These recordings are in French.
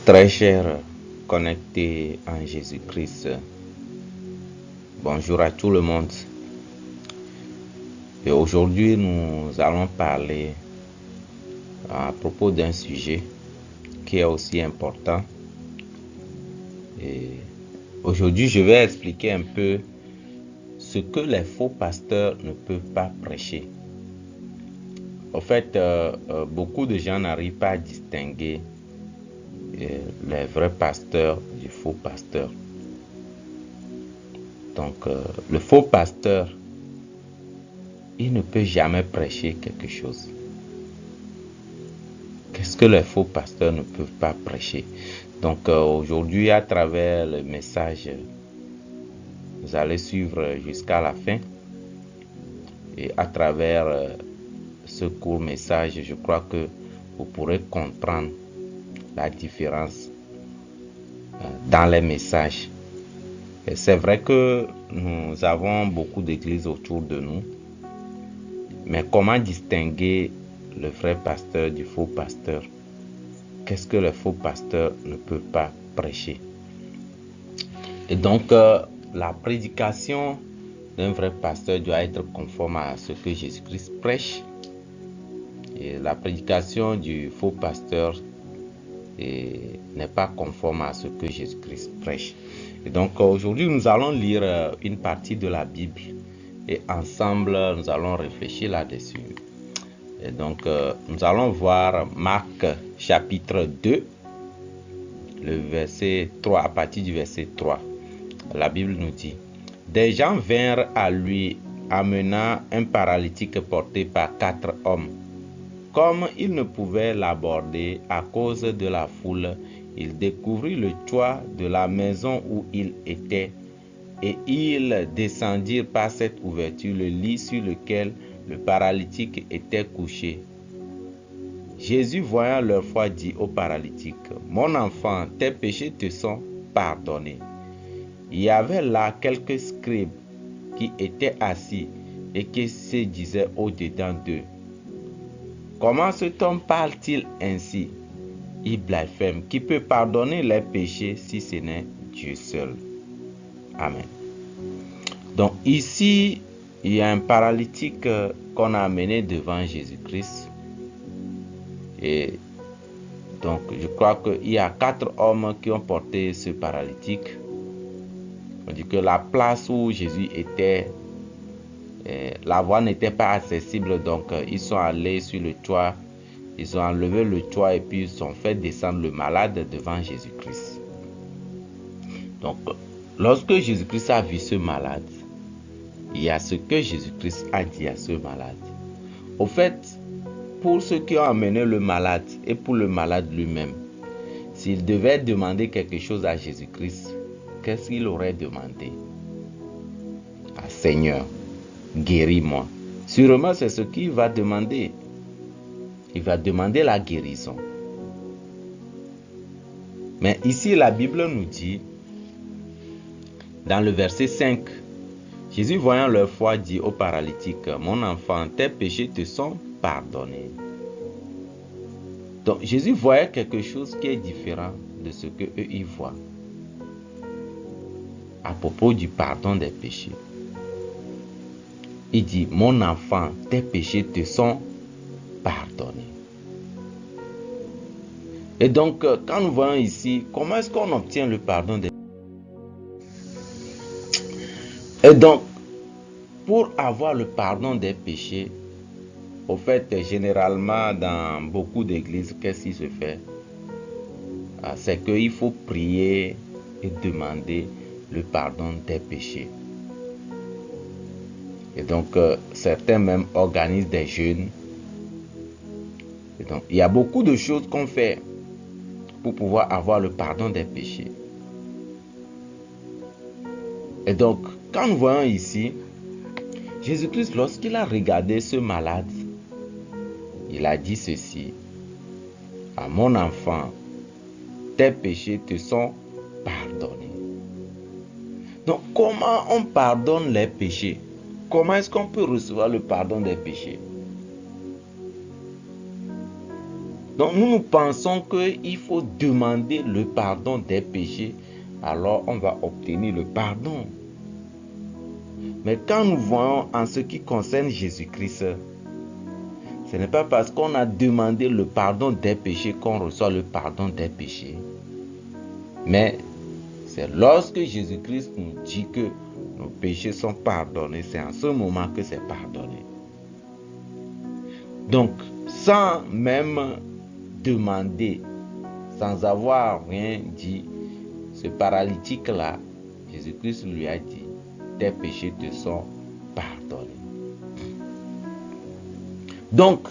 Très chers connectés en Jésus-Christ, bonjour à tout le monde. Et aujourd'hui, nous allons parler à propos d'un sujet qui est aussi important. Et aujourd'hui, je vais expliquer un peu ce que les faux pasteurs ne peuvent pas prêcher. En fait, beaucoup de gens n'arrivent pas à distinguer les vrais pasteurs du faux pasteur. Donc, le faux pasteur, il ne peut jamais prêcher quelque chose. Qu'est-ce que les faux pasteurs ne peuvent pas prêcher? Donc, aujourd'hui, à travers le message, vous allez suivre jusqu'à la fin. Et à travers ce court message, je crois que vous pourrez comprendre la différence dans les messages. Et c'est vrai que nous avons beaucoup d'églises autour de nous, mais comment distinguer le vrai pasteur du faux pasteur? Qu'est-ce que le faux pasteur ne peut pas prêcher? Et donc, la prédication d'un vrai pasteur doit être conforme à ce que Jésus-Christ prêche. Et la prédication du faux pasteur n'est pas conforme à ce que Jésus-Christ prêche. Et donc aujourd'hui, nous allons lire une partie de la Bible et ensemble, nous allons réfléchir là-dessus. Et donc, nous allons voir Marc chapitre 2, le verset 3, à partir du verset 3. La Bible nous dit: des gens vinrent à lui amenant un paralytique porté par 4 hommes. Comme il ne pouvait l'aborder à cause de la foule, il découvrit le toit de la maison où il était, et ils descendirent par cette ouverture le lit sur lequel le paralytique était couché. Jésus, voyant leur foi, dit au paralytique: mon enfant, tes péchés te sont pardonnés. Il y avait là quelques scribes qui étaient assis et qui se disaient au-dedans d'eux: comment cet homme parle-t-il ainsi? Il blasphème. Qui peut pardonner les péchés si ce n'est Dieu seul? Amen. Donc ici, il y a un paralytique qu'on a amené devant Jésus-Christ. Et donc je crois qu'il y a 4 hommes qui ont porté ce paralytique. On dit que la place où Jésus était, la voie n'était pas accessible, donc ils sont allés sur le toit, ils ont enlevé le toit et puis ils ont fait descendre le malade devant Jésus-Christ. Donc, lorsque Jésus-Christ a vu ce malade, il y a ce que Jésus-Christ a dit à ce malade. Au fait, pour ceux qui ont amené le malade et pour le malade lui-même, s'il devait demander quelque chose à Jésus-Christ, qu'est-ce qu'il aurait demandé? Ah, Seigneur, guéris-moi. Sûrement, c'est ce qu'il va demander. Il va demander la guérison. Mais ici, la Bible nous dit, dans le verset 5, Jésus, voyant leur foi, dit au paralytique: mon enfant, tes péchés te sont pardonnés. Donc, Jésus voyait quelque chose qui est différent de ce qu'eux, ils voient à propos du pardon des péchés. Il dit: mon enfant, tes péchés te sont pardonnés. Et donc, quand nous voyons ici, comment est-ce qu'on obtient le pardon des péchés? Et donc, pour avoir le pardon des péchés, au fait, généralement, dans beaucoup d'églises, qu'est-ce qui se fait? C'est qu'il faut prier et demander le pardon des péchés. Et donc, certains même organisent des jeûnes. Et donc, il y a beaucoup de choses qu'on fait pour pouvoir avoir le pardon des péchés. Et donc, quand nous voyons ici, Jésus-Christ, lorsqu'il a regardé ce malade, il a dit ceci: à mon enfant, tes péchés te sont pardonnés. Donc, comment on pardonne les péchés? Comment est-ce qu'on peut recevoir le pardon des péchés? Donc nous pensons qu'il faut demander le pardon des péchés, alors on va obtenir le pardon. Mais quand nous voyons en ce qui concerne Jésus-Christ, ce n'est pas parce qu'on a demandé le pardon des péchés qu'on reçoit le pardon des péchés. Mais c'est lorsque Jésus-Christ nous dit que nos péchés sont pardonnés, c'est en ce moment que c'est pardonné. Donc, sans même demander, sans avoir rien dit, ce paralytique-là, Jésus-Christ lui a dit, tes péchés te sont pardonnés. Donc,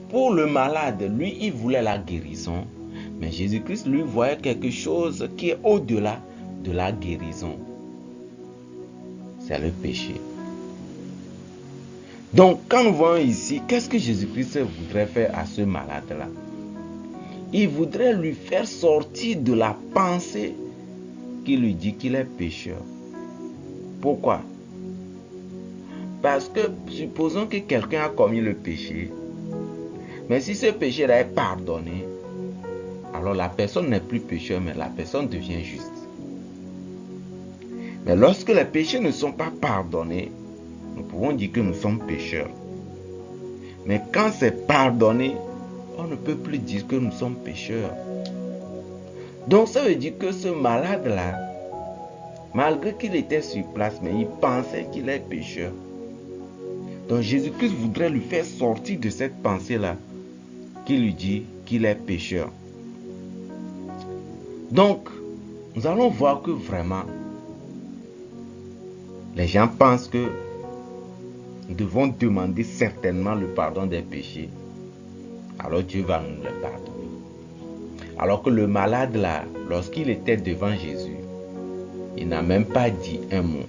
pour le malade, lui, il voulait la guérison, mais Jésus-Christ, lui, voyait quelque chose qui est au-delà de la guérison. C'est le péché. Donc, quand nous voyons ici, qu'est-ce que Jésus-Christ voudrait faire à ce malade-là? Il voudrait lui faire sortir de la pensée qui lui dit qu'il est pécheur. Pourquoi? Parce que supposons que quelqu'un a commis le péché, mais si ce péché-là est pardonné, alors la personne n'est plus pécheur, mais la personne devient juste. Mais lorsque les péchés ne sont pas pardonnés, nous pouvons dire que nous sommes pécheurs. Mais quand c'est pardonné, on ne peut plus dire que nous sommes pécheurs. Donc ça veut dire que ce malade-là, malgré qu'il était sur place, mais il pensait qu'il est pécheur. Donc Jésus-Christ voudrait lui faire sortir de cette pensée-là, qui lui dit qu'il est pécheur. Donc, nous allons voir que vraiment, les gens pensent que nous devons demander certainement le pardon des péchés. Alors Dieu va nous le pardonner. Alors que le malade là, lorsqu'il était devant Jésus, il n'a même pas dit un mot.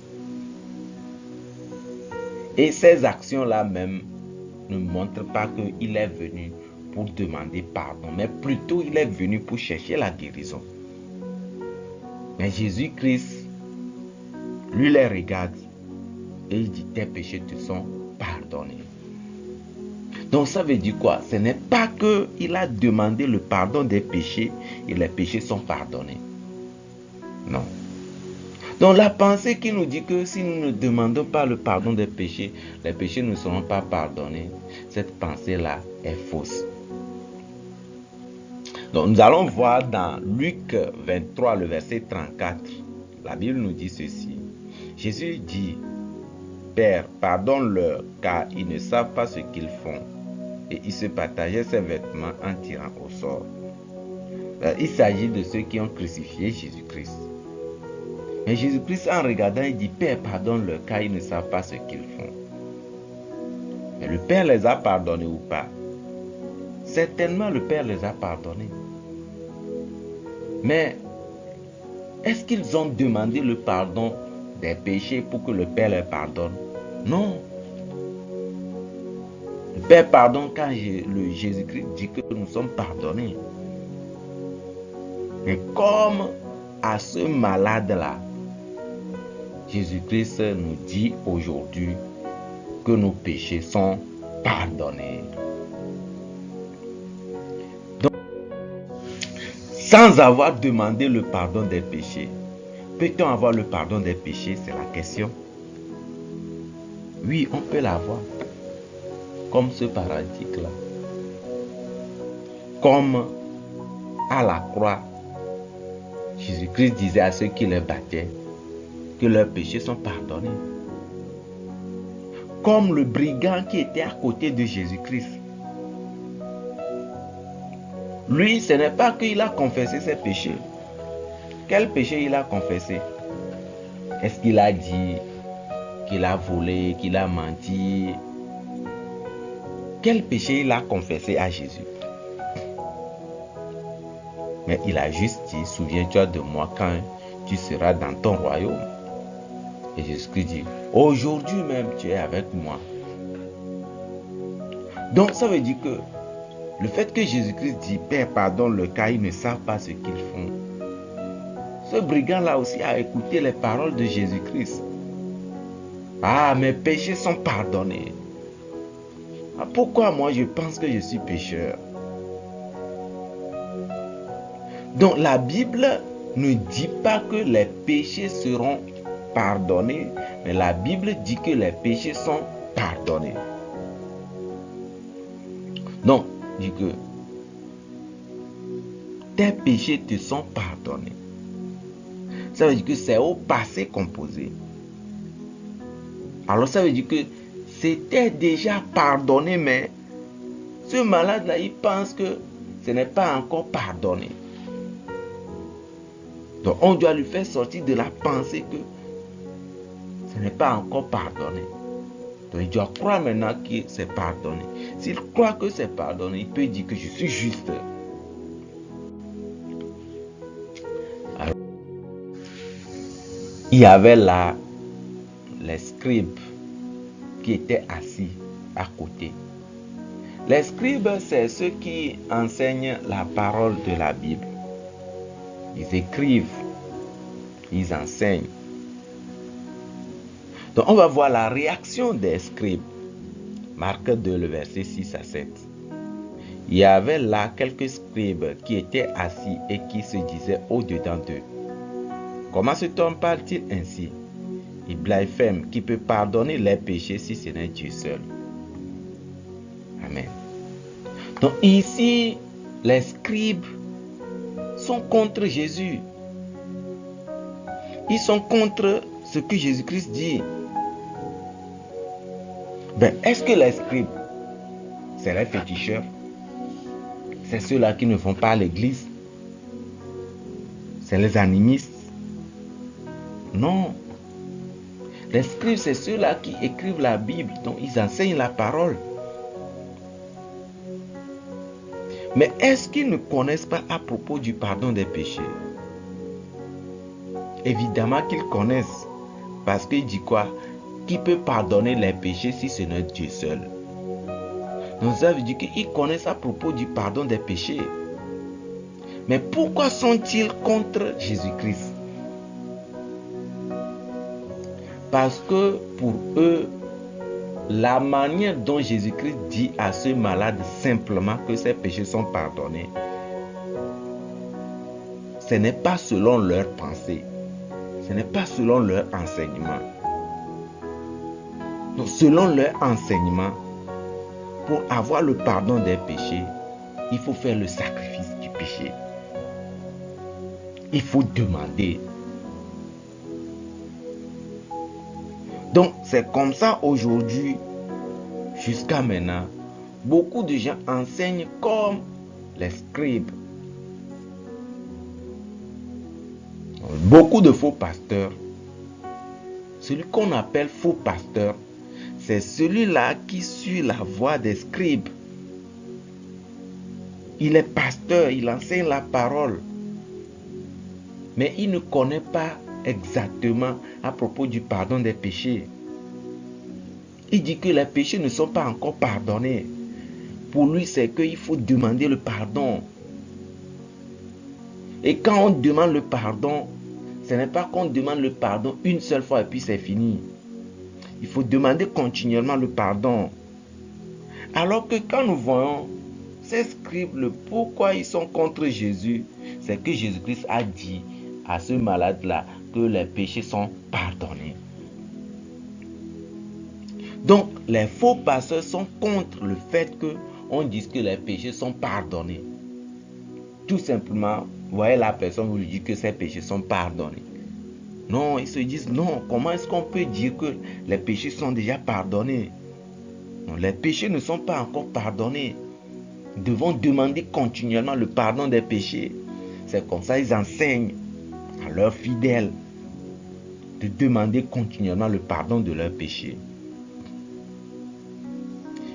Et ces actions-là même ne montrent pas qu'il est venu pour demander pardon, mais plutôt il est venu pour chercher la guérison. Mais Jésus-Christ, lui les regarde et il dit, tes péchés te sont pardonnés. Donc ça veut dire quoi? Ce n'est pas qu'il a demandé le pardon des péchés et les péchés sont pardonnés. Non. Donc la pensée qui nous dit que si nous ne demandons pas le pardon des péchés, les péchés ne seront pas pardonnés, cette pensée-là est fausse. Donc nous allons voir dans Luc 23, le verset 34, la Bible nous dit ceci. Jésus dit, Père, pardonne-leur, car ils ne savent pas ce qu'ils font. Et il se partageait ses vêtements en tirant au sort. Il s'agit de ceux qui ont crucifié Jésus-Christ. Mais Jésus-Christ, en regardant, il dit, Père, pardonne-leur, car ils ne savent pas ce qu'ils font. Mais le Père les a pardonnés ou pas? Certainement, le Père les a pardonnés. Mais est-ce qu'ils ont demandé le pardon des péchés pour que le Père les pardonne? Non. Le Père pardonne quand Jésus-Christ dit que nous sommes pardonnés. Mais comme à ce malade-là, Jésus-Christ nous dit aujourd'hui que nos péchés sont pardonnés. Donc, sans avoir demandé le pardon des péchés, peut-on avoir le pardon des péchés? C'est la question. Oui, on peut l'avoir. Comme ce paralytique-là. Comme à la croix, Jésus-Christ disait à ceux qui les battaient que leurs péchés sont pardonnés. Comme le brigand qui était à côté de Jésus-Christ. Lui, ce n'est pas qu'il a confessé ses péchés. Quel péché il a confessé? Est-ce qu'il a dit qu'il a volé, qu'il a menti? Quel péché il a confessé à Jésus? Mais il a juste dit, souviens-toi de moi quand tu seras dans ton royaume. Et Jésus-Christ dit, aujourd'hui même tu es avec moi. Donc ça veut dire que le fait que Jésus-Christ dit, Père, pardonne-le, car ils ne savent pas ce qu'ils font. Ce brigand-là aussi a écouté les paroles de Jésus-Christ. Ah, mes péchés sont pardonnés. Ah, pourquoi moi je pense que je suis pécheur? Donc la Bible ne dit pas que les péchés seront pardonnés, mais la Bible dit que les péchés sont pardonnés. Donc, dit que tes péchés te sont pardonnés. Ça veut dire que c'est au passé composé. Alors ça veut dire que c'était déjà pardonné, mais ce malade-là, il pense que ce n'est pas encore pardonné. Donc on doit lui faire sortir de la pensée que ce n'est pas encore pardonné. Donc il doit croire maintenant que c'est pardonné. S'il croit que c'est pardonné, il peut dire que je suis juste. Alors, il y avait là les scribes qui étaient assis à côté. Les scribes, c'est ceux qui enseignent la parole de la Bible. Ils écrivent, ils enseignent. Donc on va voir la réaction des scribes. Marc 2, le verset 6 à 7. Il y avait là quelques scribes qui étaient assis et qui se disaient au-dedans d'eux: comment cet homme parle-t-il ainsi? Il blasphème, qui peut pardonner les péchés si ce n'est Dieu seul. Amen. Donc ici, les scribes sont contre Jésus. Ils sont contre ce que Jésus-Christ dit. Est-ce que les scribes, c'est les féticheurs? C'est ceux-là qui ne vont pas à l'église? C'est les animistes? Non. Les scribes, c'est ceux-là qui écrivent la Bible, donc ils enseignent la parole. Mais est-ce qu'ils ne connaissent pas à propos du pardon des péchés? Évidemment qu'ils connaissent. Parce qu'il dit quoi? Qui peut pardonner les péchés si ce n'est Dieu seul? Donc ça veut dire qu'ils connaissent à propos du pardon des péchés. Mais pourquoi sont-ils contre Jésus-Christ? Parce que pour eux, la manière dont Jésus-Christ dit à ce malade simplement que ses péchés sont pardonnés, ce n'est pas selon leur pensée, ce n'est pas selon leur enseignement. Donc selon leur enseignement, pour avoir le pardon des péchés, il faut faire le sacrifice du péché. Il faut demander. Donc c'est comme ça aujourd'hui, jusqu'à maintenant, beaucoup de gens enseignent comme les scribes. Beaucoup de faux pasteurs. Celui qu'on appelle faux pasteur, c'est celui-là qui suit la voie des scribes. Il est pasteur, il enseigne la parole. Mais il ne connaît pas exactement à propos du pardon des péchés. Il dit que les péchés ne sont pas encore pardonnés. Pour lui, c'est qu'il faut demander le pardon. Et quand on demande le pardon, ce n'est pas qu'on demande le pardon une seule fois et puis c'est fini. Il faut demander continuellement le pardon. Alors que quand nous voyons ces scribes, le pourquoi ils sont contre Jésus, c'est que Jésus-Christ a dit à ce malade-là que les péchés sont pardonnés. Donc, les faux pasteurs sont contre le fait qu'on dise que les péchés sont pardonnés. Tout simplement, vous voyez la personne, vous lui dites que ses péchés sont pardonnés. Non, ils se disent non, comment est-ce qu'on peut dire que les péchés sont déjà pardonnés? Non, les péchés ne sont pas encore pardonnés. Nous devons demander continuellement le pardon des péchés. C'est comme ça qu'ils enseignent à leurs fidèles de demander continuellement le pardon de leurs péchés.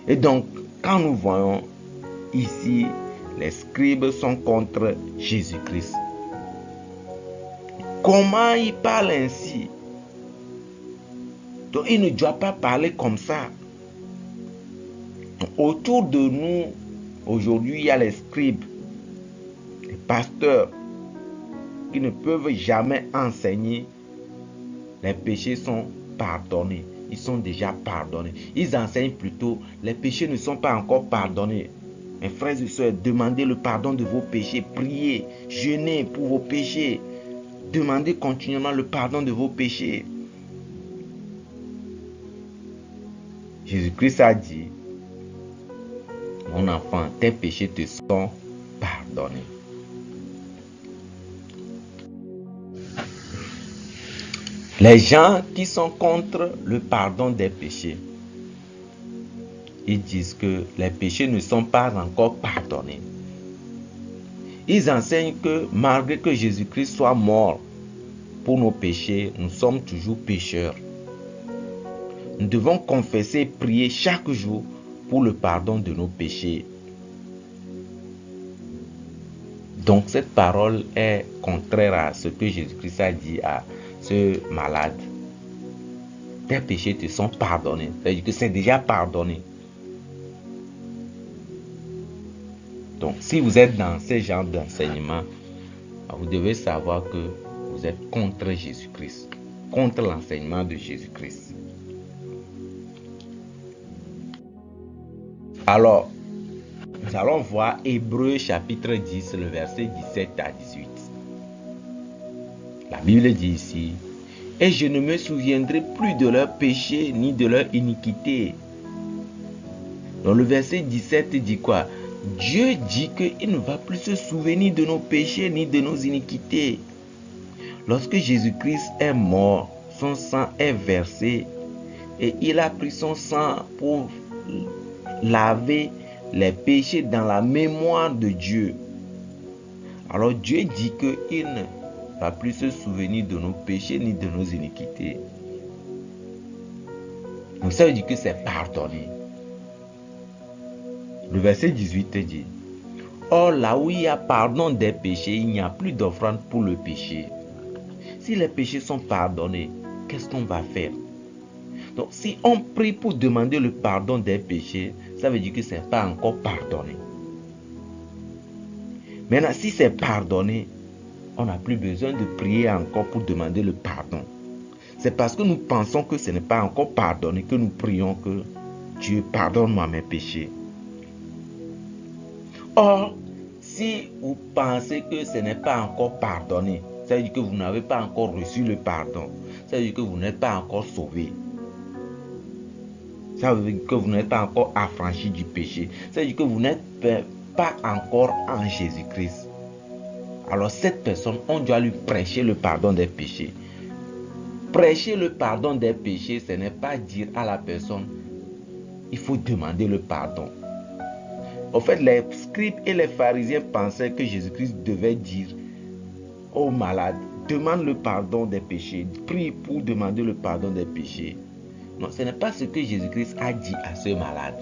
Et donc, quand nous voyons ici, les scribes sont contre Jésus-Christ. Comment ils parlent ainsi? Donc, ils ne doivent pas parler comme ça. Autour de nous, aujourd'hui, il y a les scribes, les pasteurs, qui ne peuvent jamais enseigner. Les péchés sont pardonnés. Ils sont déjà pardonnés. Ils enseignent plutôt, les péchés ne sont pas encore pardonnés. Mes frères et sœurs, demandez le pardon de vos péchés. Priez, jeûnez pour vos péchés. Demandez continuellement le pardon de vos péchés. Jésus-Christ a dit, mon enfant, tes péchés te sont pardonnés. Les gens qui sont contre le pardon des péchés, ils disent que les péchés ne sont pas encore pardonnés. Ils enseignent que malgré que Jésus-Christ soit mort pour nos péchés, nous sommes toujours pécheurs. Nous devons confesser et prier chaque jour pour le pardon de nos péchés. Donc cette parole est contraire à ce que Jésus-Christ a dit à ce malade. Tes péchés te sont pardonnés. C'est-à-dire que c'est déjà pardonné. Donc si vous êtes dans ce genre d'enseignement, vous devez savoir que vous êtes contre Jésus-Christ, contre l'enseignement de Jésus-Christ. Alors, nous allons voir Hébreux chapitre 10, le verset 17 à 18. La Bible dit ici, « Et je ne me souviendrai plus de leurs péchés ni de leur iniquité. » Donc le verset 17 dit quoi? Dieu dit qu'il ne va plus se souvenir de nos péchés ni de nos iniquités. Lorsque Jésus-Christ est mort, son sang est versé et il a pris son sang pour laver les péchés dans la mémoire de Dieu. Alors Dieu dit qu'il ne va plus se souvenir de nos péchés ni de nos iniquités. Donc ça veut dire que c'est pardonné. Le verset 18 dit, « Or là où il y a pardon des péchés, il n'y a plus d'offrande pour le péché. » Si les péchés sont pardonnés, qu'est-ce qu'on va faire? Donc si on prie pour demander le pardon des péchés, ça veut dire que ce n'est pas encore pardonné. Maintenant, si c'est pardonné, on n'a plus besoin de prier encore pour demander le pardon. C'est parce que nous pensons que ce n'est pas encore pardonné que nous prions que Dieu pardonne-moi mes péchés. Or, si vous pensez que ce n'est pas encore pardonné, ça veut dire que vous n'avez pas encore reçu le pardon. Ça veut dire que vous n'êtes pas encore sauvé. Ça veut dire que vous n'êtes pas encore affranchi du péché. Ça veut dire que vous n'êtes pas encore en Jésus-Christ. Alors cette personne, on doit lui prêcher le pardon des péchés. Prêcher le pardon des péchés, ce n'est pas dire à la personne, il faut demander le pardon. En fait, les scribes et les pharisiens pensaient que Jésus-Christ devait dire aux malades, demande le pardon des péchés, prie pour demander le pardon des péchés. Non, ce n'est pas ce que Jésus-Christ a dit à ce malade.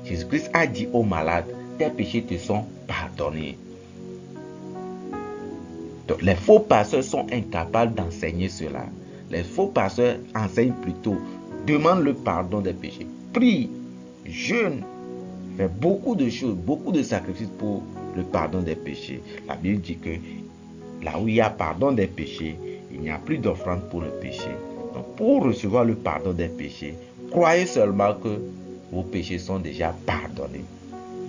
Jésus-Christ a dit aux malades, tes péchés te sont pardonnés. Donc, les faux pasteurs sont incapables d'enseigner cela. Les faux pasteurs enseignent plutôt, demande le pardon des péchés, prie, jeûne, fait beaucoup de choses, beaucoup de sacrifices pour le pardon des péchés. La Bible dit que là où il y a pardon des péchés, il n'y a plus d'offrande pour le péché. Donc pour recevoir le pardon des péchés, croyez seulement que vos péchés sont déjà pardonnés.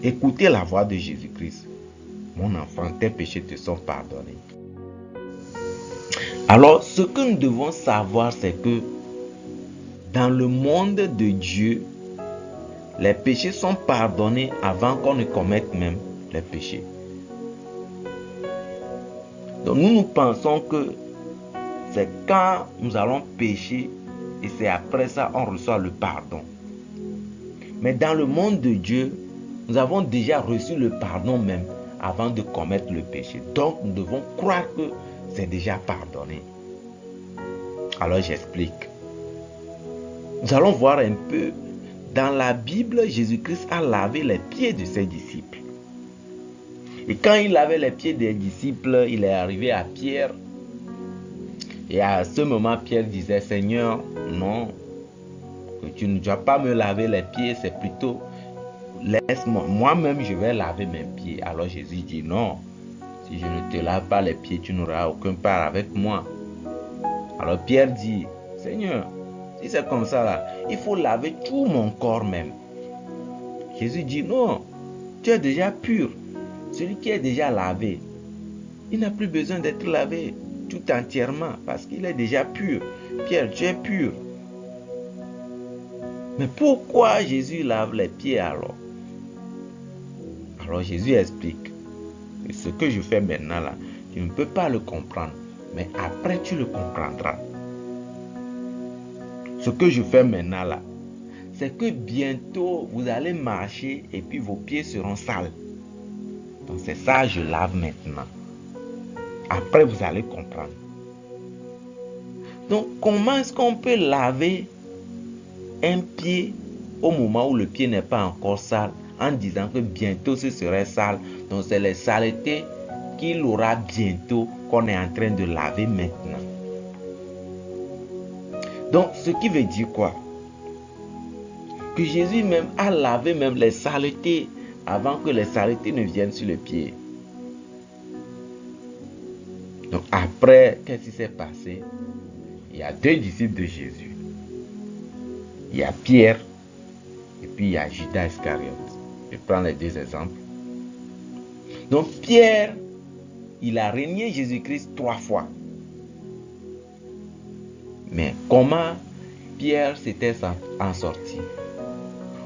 Écoutez la voix de Jésus-Christ. Mon enfant, tes péchés te sont pardonnés. Alors, ce que nous devons savoir, c'est que dans le monde de Dieu, les péchés sont pardonnés avant qu'on ne commette même les péchés. Donc nous pensons que c'est quand nous allons pécher et c'est après ça on reçoit le pardon. Mais dans le monde de Dieu, nous avons déjà reçu le pardon même avant de commettre le péché. Donc nous devons croire que c'est déjà pardonné. Alors j'explique. Nous allons voir un peu. Dans la Bible, Jésus-Christ a lavé les pieds de ses disciples. Et quand il lavait les pieds des disciples, il est arrivé à Pierre. Et à ce moment, Pierre disait, Seigneur, non, que tu ne dois pas me laver les pieds, c'est plutôt, laisse-moi, moi-même je vais laver mes pieds. Alors Jésus dit, non, si je ne te lave pas les pieds, tu n'auras aucun part avec moi. Alors Pierre dit, Seigneur, si c'est comme ça là, il faut laver tout mon corps même. Jésus dit non, tu es déjà pur. Celui qui est déjà lavé, il n'a plus besoin d'être lavé tout entièrement parce qu'il est déjà pur. Pierre, tu es pur. Mais pourquoi Jésus lave les pieds alors? Alors Jésus explique. Et ce que je fais maintenant là, tu ne peux pas le comprendre. Mais après tu le comprendras. Ce que je fais maintenant là, c'est que bientôt vous allez marcher et puis vos pieds seront sales. Donc c'est ça, je lave maintenant. Après vous allez comprendre. Donc comment est-ce qu'on peut laver un pied au moment où le pied n'est pas encore sale en disant que bientôt ce serait sale? Donc c'est les saletés qu'il aura bientôt qu'on est en train de laver maintenant. Donc ce qui veut dire quoi? Que Jésus même a lavé même les saletés avant que les saletés ne viennent sur le pied. Donc après, qu'est-ce qui s'est passé? Il y a deux disciples de Jésus. Il y a Pierre et puis il y a Judas Iscariote. Je prends les deux exemples. Donc Pierre, il a renié Jésus-Christ 3 fois. Mais comment Pierre s'était en sorti?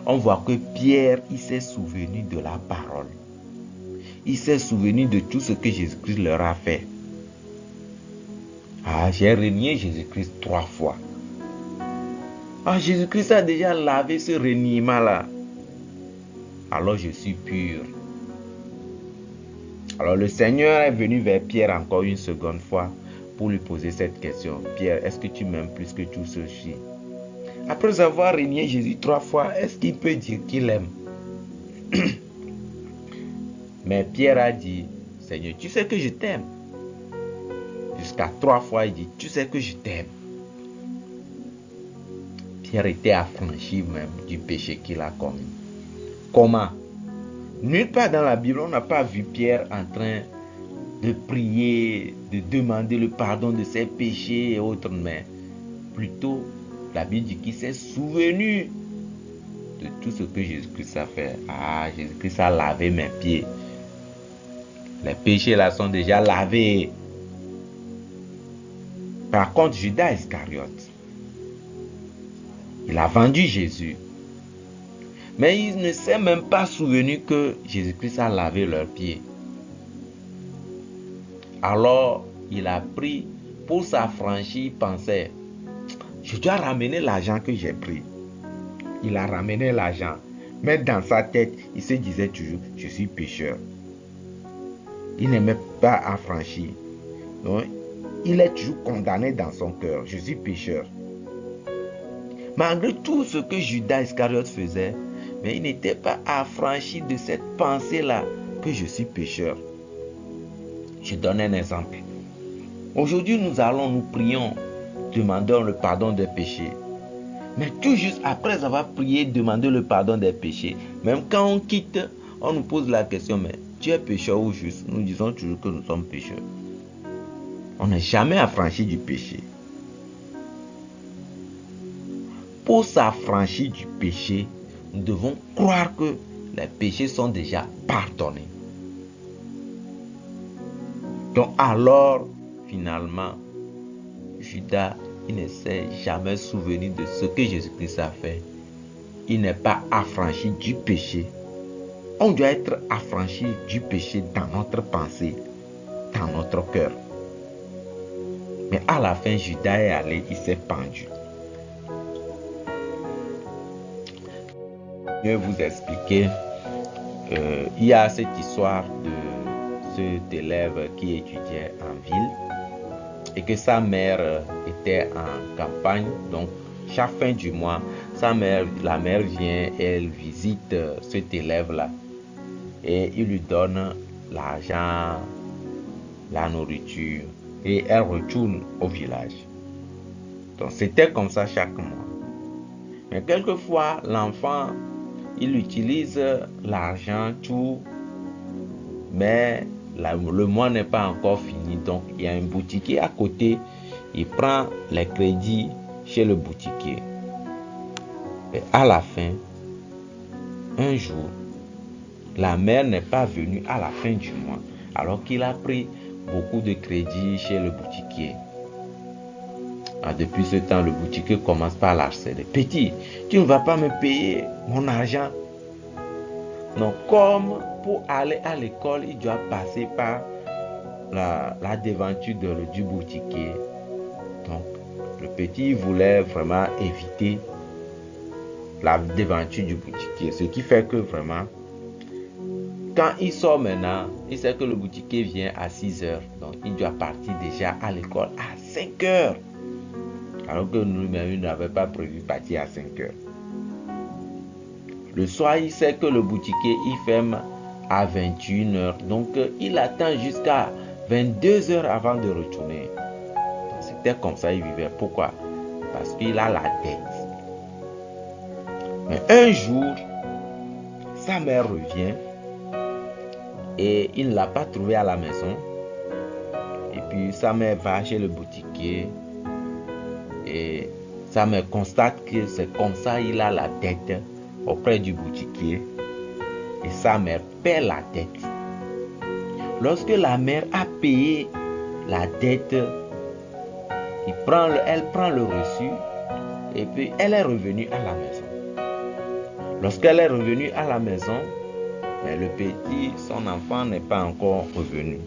On voit que Pierre, il s'est souvenu de la parole. Il s'est souvenu de tout ce que Jésus-Christ leur a fait. Ah, j'ai renié Jésus-Christ 3 fois. Ah, Jésus-Christ a déjà lavé ce reniement-là. Alors je suis pur. Alors le Seigneur est venu vers Pierre encore une seconde fois pour lui poser cette question. Pierre, est-ce que tu m'aimes plus que tout ceci? Après avoir renié Jésus 3 fois, est-ce qu'il peut dire qu'il aime? Mais Pierre a dit, Seigneur, tu sais que je t'aime. Jusqu'à 3 fois, il dit, tu sais que je t'aime. Pierre était affranchi même du péché qu'il a commis. Comment? Nulle part dans la Bible, on n'a pas vu Pierre en train de prier, de demander le pardon de ses péchés et autres, mais plutôt, la Bible dit qu'il s'est souvenu de tout ce que Jésus-Christ a fait. Ah, Jésus-Christ a lavé mes pieds. Les péchés là sont déjà lavés. Par contre, Judas Iscariote, il a vendu Jésus. Mais il ne s'est même pas souvenu que Jésus-Christ a lavé leurs pieds. Alors, il a pris pour s'affranchir, il pensait, je dois ramener l'argent que j'ai pris. Il a ramené l'argent. Mais dans sa tête, il se disait toujours, je suis pécheur. Il n'est même pas affranchi. Donc, il est toujours condamné dans son cœur. Je suis pécheur. Malgré tout ce que Judas Iscariote faisait, mais il n'était pas affranchi de cette pensée-là que je suis pécheur. Je donne un exemple. Aujourd'hui, nous prions, demandons le pardon des péchés. Mais tout juste après avoir prié, demander le pardon des péchés, même quand on quitte, on nous pose la question, mais tu es pécheur ou juste? Nous disons toujours que nous sommes pécheurs. On n'est jamais affranchi du péché. Pour s'affranchir du péché, nous devons croire que les péchés sont déjà pardonnés. Donc alors, finalement, Judas, il ne s'est jamais souvenu de ce que Jésus-Christ a fait. Il n'est pas affranchi du péché. On doit être affranchi du péché dans notre pensée, dans notre cœur. Mais à la fin, Judas est allé, il s'est pendu. Je vais vous expliquer. Il y a cette histoire de cet élève qui étudiait en ville et que sa mère était en campagne. Donc, chaque fin du mois, la mère vient et elle visite cet élève-là. Et il lui donne l'argent, la nourriture. Et elle retourne au village. Donc, c'était comme ça chaque mois. Mais quelquefois, l'enfant, il utilise l'argent, tout, mais le mois n'est pas encore fini. Donc, il y a un boutiquier à côté. Il prend les crédits chez le boutiquier. Et à la fin, un jour, la mère n'est pas venue à la fin du mois, alors qu'il a pris beaucoup de crédit chez le boutiquier. Depuis ce temps, le boutiquier commence par l'harceler. Petit, tu ne vas pas me payer mon argent. Donc, comme pour aller à l'école, il doit passer par la devanture du boutiquier. Donc, le petit voulait vraiment éviter la devanture du boutiquier. Ce qui fait que vraiment, quand il sort maintenant, il sait que le boutiquier vient à 6 heures. Donc, il doit partir déjà à l'école à 5 heures. Alors que nous-mêmes, il n'avait pas prévu partir à 5 heures. Le soir, il sait que le boutiquier, il ferme à 21 heures. Donc, il attend jusqu'à 22 heures avant de retourner. C'était comme ça il vivait. Pourquoi? Parce qu'il a la dette. Mais un jour, sa mère revient et il ne l'a pas trouvé à la maison. Et puis sa mère va chez le boutiquier et sa mère constate que c'est comme ça il a la dette auprès du boutiquier. Et sa mère paie la dette. Lorsque la mère a payé la dette, elle prend le reçu et puis elle est revenue à la maison. Lorsqu'elle est revenue à la maison, le petit, son enfant n'est pas encore revenu.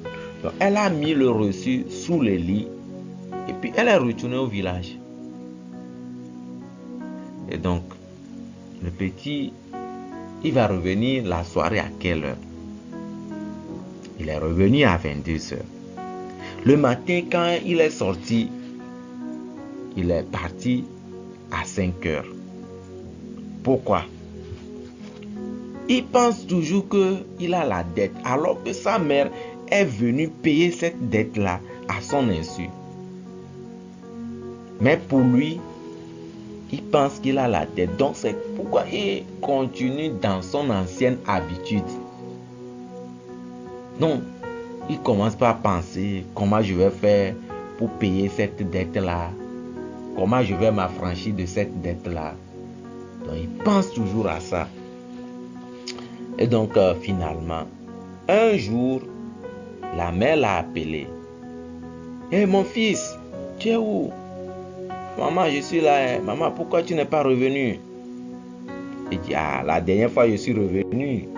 Donc elle a mis le reçu sous le lit et puis elle est retournée au village. Et donc, le petit, il va revenir la soirée à quelle heure? Il est revenu à 22 heures. Le matin, quand il est sorti, il est parti à 5 heures. Pourquoi? Il pense toujours qu'il a la dette, alors que sa mère est venue payer cette dette-là à son insu. Mais pour lui, il pense qu'il a la dette. Donc c'est pourquoi il continue dans son ancienne habitude. Donc, il commence par penser comment je vais faire pour payer cette dette-là. Comment je vais m'affranchir de cette dette-là. Donc, il pense toujours à ça. Et donc, finalement, un jour, la mère l'a appelé. Hé, mon fils, tu es où? Maman, je suis là. Maman, pourquoi tu n'es pas revenu? Il dit, la dernière fois, je suis revenu.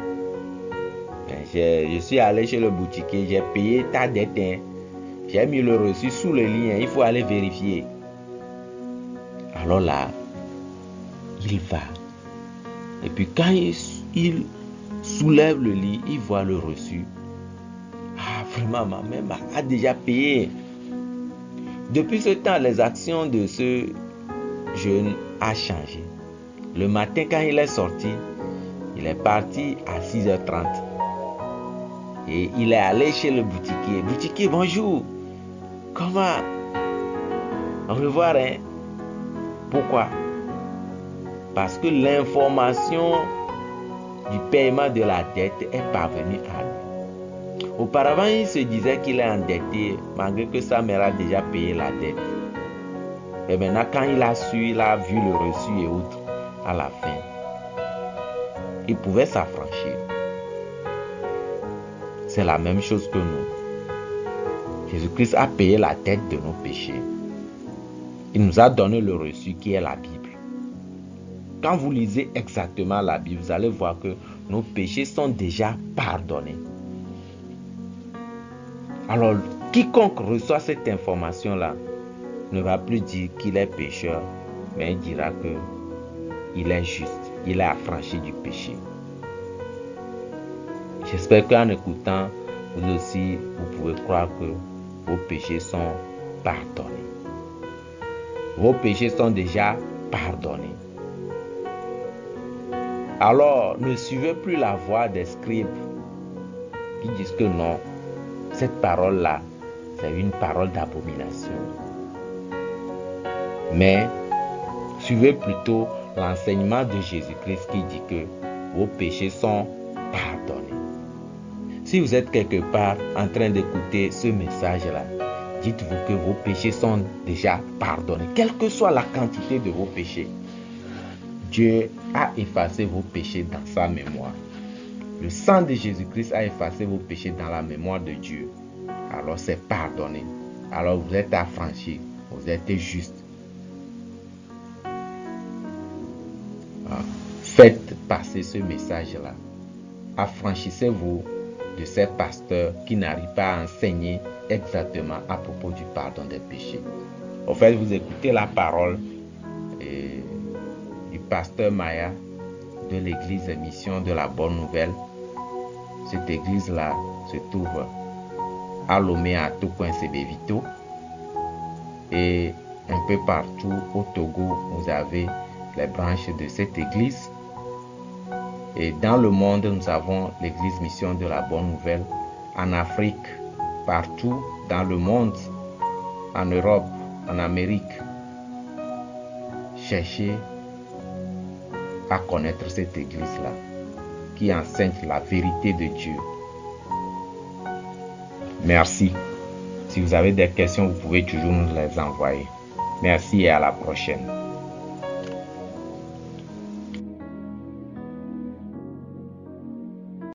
Je suis allé chez le boutiquier, j'ai payé ta dette. J'ai mis le reçu sous le lit. Il faut aller vérifier. Alors là, il va. Et puis quand il soulève le lit, il voit le reçu. Vraiment, ma mère a déjà payé. Depuis ce temps, les actions de ce jeune ont changé. Le matin, quand il est sorti, il est parti à 6h30. Et il est allé chez le boutiquier. Boutiquier, bonjour. Comment? Au revoir, hein? Pourquoi? Parce que l'information du paiement de la dette est parvenue à lui. Auparavant, il se disait qu'il est endetté, malgré que sa mère a déjà payé la dette. Et maintenant, quand il a su, il a vu le reçu et autres, à la fin, il pouvait s'affranchir. C'est la même chose que nous. Jésus-Christ a payé la dette de nos péchés. Il nous a donné le reçu qui est la Bible. Quand vous lisez exactement la Bible, vous allez voir que nos péchés sont déjà pardonnés. Alors, quiconque reçoit cette information-là ne va plus dire qu'il est pécheur, mais il dira qu'il est juste, il est affranchi du péché. J'espère qu'en écoutant, vous aussi, vous pouvez croire que vos péchés sont pardonnés. Vos péchés sont déjà pardonnés. Alors, ne suivez plus la voie des scribes qui disent que non, cette parole-là, c'est une parole d'abomination. Mais, suivez plutôt l'enseignement de Jésus-Christ qui dit que vos péchés sont pardonnés. Si vous êtes quelque part en train d'écouter ce message-là, dites-vous que vos péchés sont déjà pardonnés, quelle que soit la quantité de vos péchés. Dieu a effacé vos péchés dans sa mémoire. Le sang de Jésus-Christ a effacé vos péchés dans la mémoire de Dieu. Alors c'est pardonné. Alors vous êtes affranchis. Vous êtes juste. Faites passer ce message-là. Affranchissez-vous de ces pasteurs qui n'arrivent pas à enseigner exactement à propos du pardon des péchés. En fait, vous écoutez la parole du pasteur Maya de l'église Mission de la Bonne Nouvelle. Cette église-là se trouve à Lomé, à Tokoin, Sebevito. Et un peu partout au Togo, vous avez les branches de cette église. Et dans le monde, nous avons l'église Mission de la Bonne Nouvelle. En Afrique, partout dans le monde, en Europe, en Amérique. Cherchez à connaître cette église-là qui enseigne la vérité de Dieu. Merci. Si vous avez des questions, vous pouvez toujours nous les envoyer. Merci et à la prochaine.